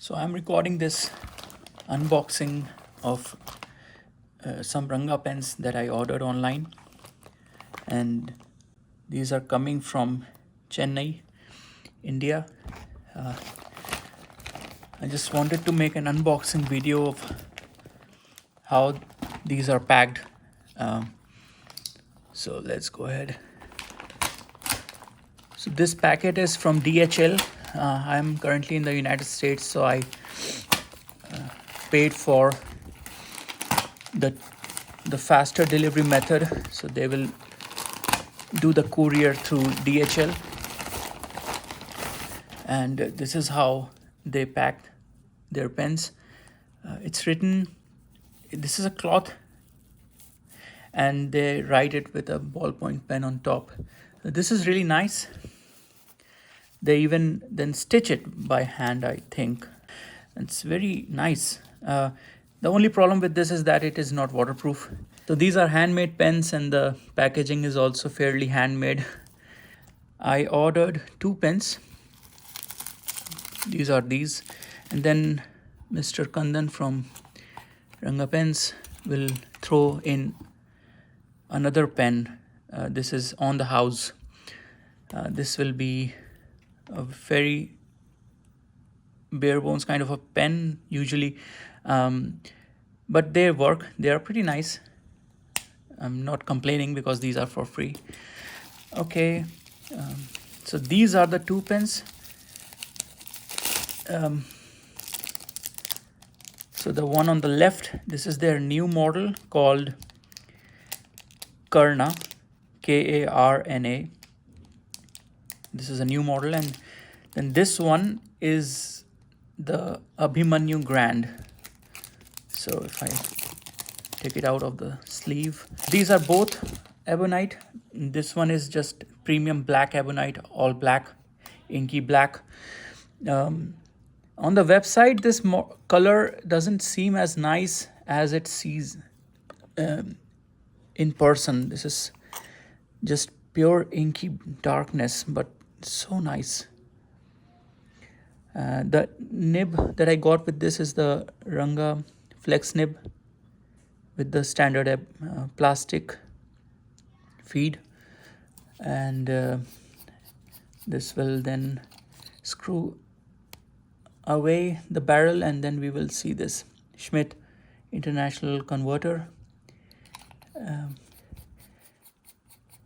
So I'm recording this unboxing of some Ranga pens that I ordered online, and these are coming from Chennai, India. I just wanted to make an unboxing video of how these are packed. So let's go ahead. So this packet is from DHL. I'm currently in the United States, so I paid for the faster delivery method. So they will do the courier through DHL, and this is how they packed their pens. It's written, this is a cloth, and they write it with a ballpoint pen on top. This is really nice. They even then stitch it by hand, I think. It's very nice. The only problem with this is that it is not waterproof. So these are handmade pens, and the packaging is also fairly handmade. I ordered 2 pens. These are these. And then Mr. Kandan from Ranga Pens will throw in another pen. This is on the house. This will be a very bare bones kind of a pen usually, but they work. They are pretty nice. I'm not complaining because these are for free. Okay, so these are the 2 pens. So the one on the left, this is their new model called Karna, Karna. This is a new model, and then this one is the Abhimanyu Grand. So if I take it out of the sleeve, these are both ebonite. This one is just premium black ebonite, all black, inky black. On the website, this color doesn't seem as nice as it sees in person. This is just pure inky darkness, but so nice. The nib that I got with this is the Ranga flex nib with the standard plastic feed, and this will then screw away the barrel, and then we will see this Schmidt International converter.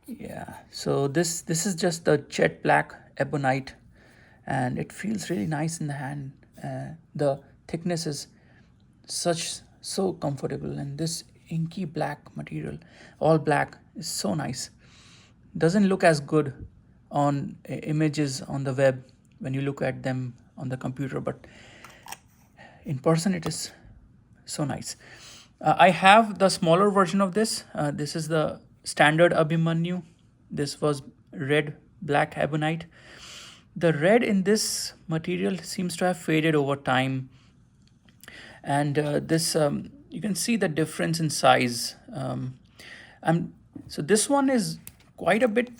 Yeah, so this is just the jet black ebonite, and it feels really nice in the hand. The thickness is so comfortable, and this inky black material, all black, is so nice. Doesn't look as good on images on the web when you look at them on the computer, but in person it is so nice. I have the smaller version of this. This is the standard Abhimanyu. This was red black ebonite. The red in this material seems to have faded over time, and this you can see the difference in size. So this one is quite a bit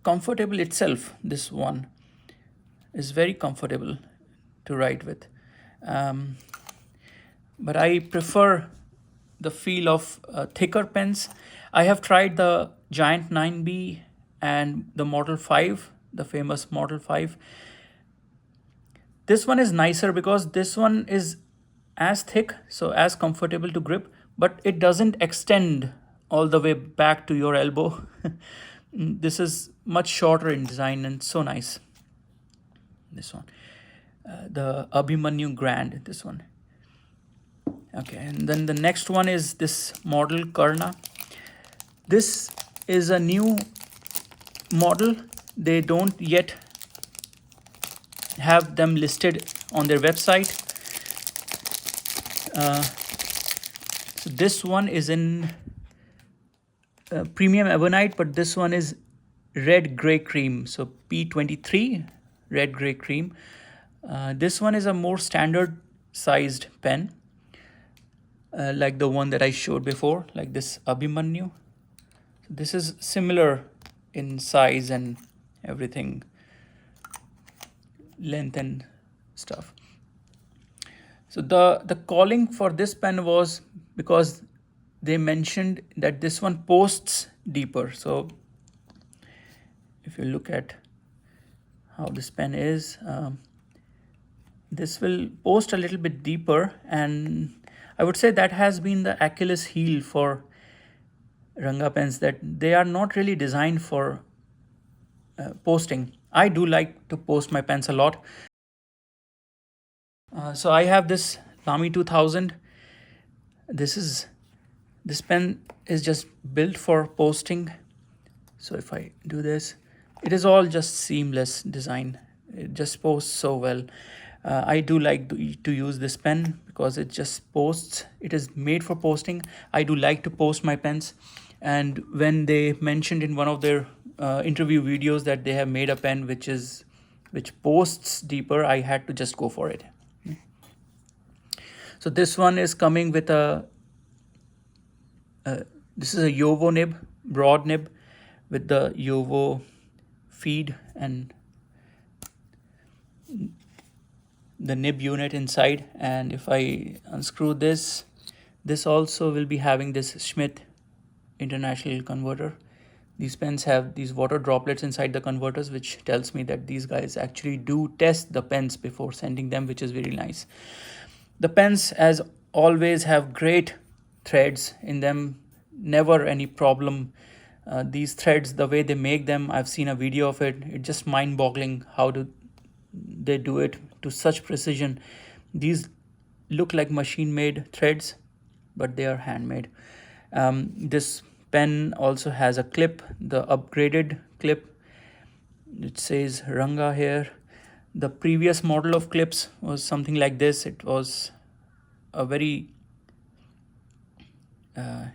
comfortable itself. This one is very comfortable to write with, but I prefer the feel of thicker pens. I have tried the Giant 9B and the Model 5, the famous Model 5. This one is nicer because this one is as thick, so as comfortable to grip, but it doesn't extend all the way back to your elbow. This is much shorter in design and so nice. This one, the Abhimanyu Grand, this one. Okay, and then the next one is this model Karna. This is a new model. They don't yet have them listed on their website. So this one is in premium ebonite, but this one is red gray cream. So P23 red gray cream. This one is a more standard sized pen, like the one that I showed before, like this Abhimanyu. This is similar in size and everything, length and stuff. So the calling for this pen was because they mentioned that this one posts deeper. So if you look at how this pen is, this will post a little bit deeper, and I would say that has been the Achilles heel for Ranga pens, that they are not really designed for posting. I do like to post my pens a lot. So I have this Lamy 2000. This pen is just built for posting. So if I do this, it is all just seamless design. It just posts so well. I do like to use this pen because it just posts. It is made for posting. I do like to post my pens. And when they mentioned in one of their interview videos that they have made a pen which posts deeper, I had to just go for it. So this one is coming with this is a Yovo nib, broad nib, with the Yovo feed and the nib unit inside. And if I unscrew this, this also will be having this Schmidt international converter. These pens have these water droplets inside the converters, which tells me that these guys actually do test the pens before sending them, which is very nice. The pens, as always, have great threads in them, never any problem. These threads, the way they make them, I've seen a video of it. It's just mind-boggling how do they do it to such precision. These look like machine-made threads, but they are handmade. This pen also has a clip, the upgraded clip. It says Ranga here. The previous model of clips was something like this. It was a very, a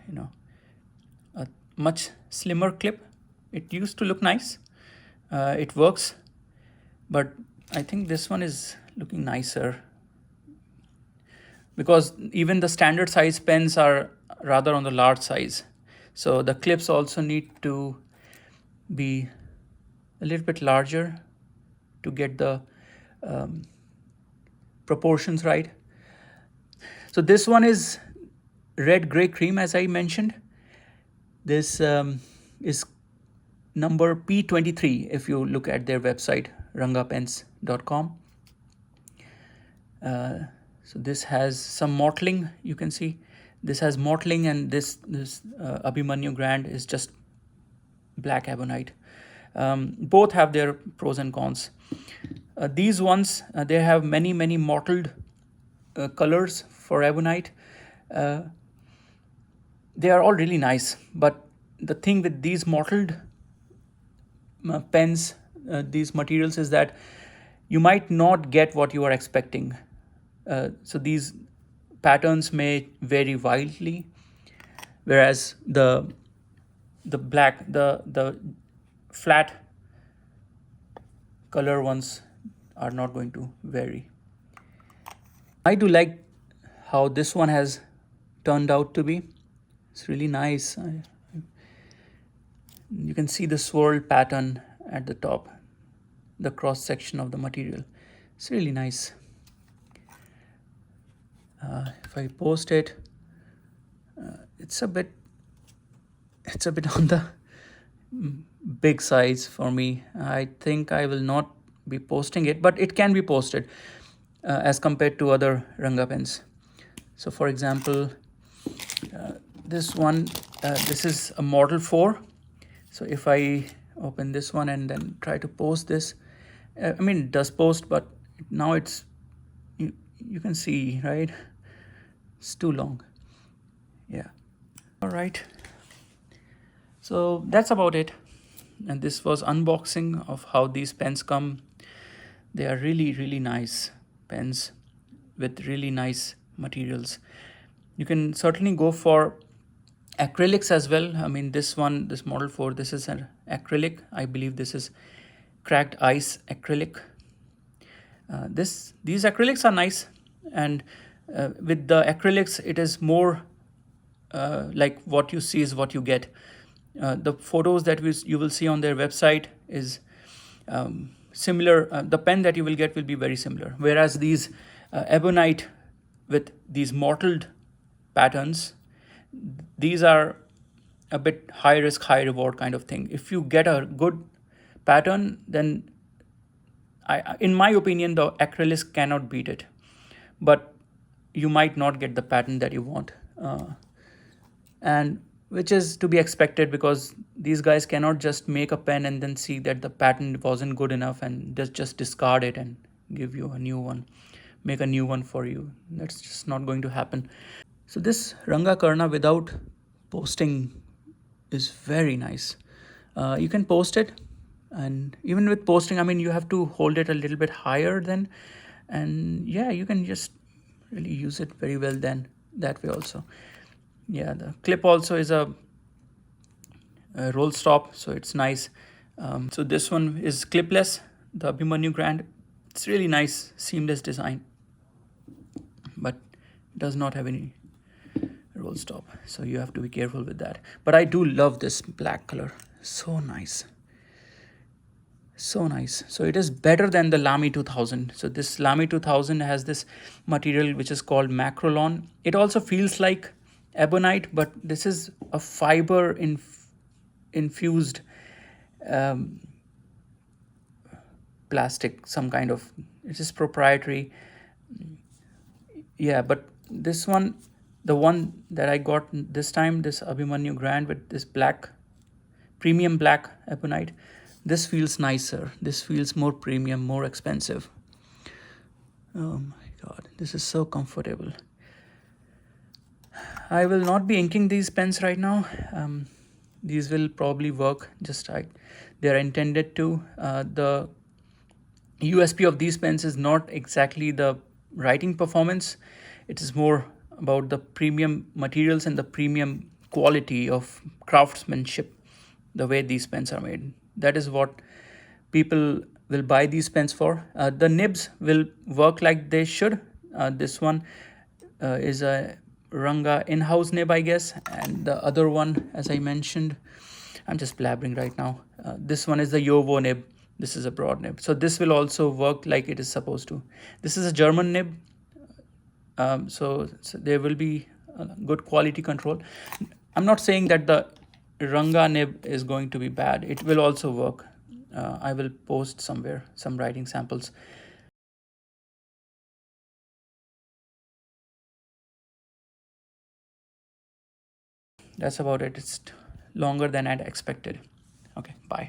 much slimmer clip. It used to look nice. It works, but I think this one is looking nicer because even the standard size pens are rather on the large size. So the clips also need to be a little bit larger to get the proportions right. So this one is red gray cream, as I mentioned. This is number P23 if you look at their website, rangapens.com. So this has some mottling, you can see. This has mottling, and this Abhimanyu Grand is just black ebonite. Both have their pros and cons. These ones, they have many mottled colors for ebonite. They are all really nice, but the thing with these mottled pens, these materials, is that you might not get what you are expecting. So these patterns may vary wildly, whereas the black, the flat color ones are not going to vary. I do like how this one has turned out to be. It's really nice. You can see the swirl pattern at the top, the cross section of the material. It's really nice. If I post it, it's a bit on the big size for me. I think I will not be posting it, but it can be posted as compared to other Ranga pens. So for example, this one, this is a model 4. So if I open this one and then try to post this, I mean, it does post, but now it's, you can see, right? It's too long. Yeah. All right. So that's about it. And this was unboxing of how these pens come. They are really nice pens with really nice materials. You can certainly go for acrylics as well. I mean, this one, this model 4, this is an acrylic. I believe this is cracked ice acrylic. These acrylics are nice, and with the acrylics, it is more like what you see is what you get. The photos that you will see on their website is similar. The pen that you will get will be very similar, whereas these ebonite with these mottled patterns, these are a bit high risk, high reward kind of thing. If you get a good pattern, then in my opinion, the acrylics cannot beat it. But you might not get the pattern that you want. And which is to be expected, because these guys cannot just make a pen and then see that the pattern wasn't good enough and just discard it and give you a new one, make a new one for you. That's just not going to happen. So this Ranga Karna without posting is very nice. You can post it, and even with posting, I mean, you have to hold it a little bit higher then, and yeah, you can just really use it very well then that way also. Yeah, the clip also is a roll stop, so it's nice. So this one is clipless, the Abhimanyu Grand. It's really nice, seamless design, but it does not have any roll stop, so you have to be careful with that. But I do love this black color, so nice, so nice. So it is better than the Lamy 2000. So this Lamy 2000 has this material which is called macrolon. It also feels like ebonite, but this is a fiber infused um, plastic, some kind of, it is proprietary. Yeah, but this one, the one that I got this time, this Abhimanyu Grand with this black, premium black ebonite, this feels nicer. This feels more premium, more expensive. Oh my god, this is so comfortable. I will not be inking these pens right now. These will probably work just like they're intended to. The USP of these pens is not exactly the writing performance. It is more about the premium materials and the premium quality of craftsmanship, the way these pens are made. That is what people will buy these pens for. The nibs will work like they should. This one is a Ranga in-house nib, I guess, and the other one, as I mentioned, I'm just blabbering right now. This one is the Yovo nib. This is a broad nib. So this will also work like it is supposed to. This is a German nib, so there will be good quality control. I'm not saying that the Ranga nib is going to be bad. It will also work. I will post somewhere some writing samples. That's about it. It's longer than I'd expected. Okay, bye.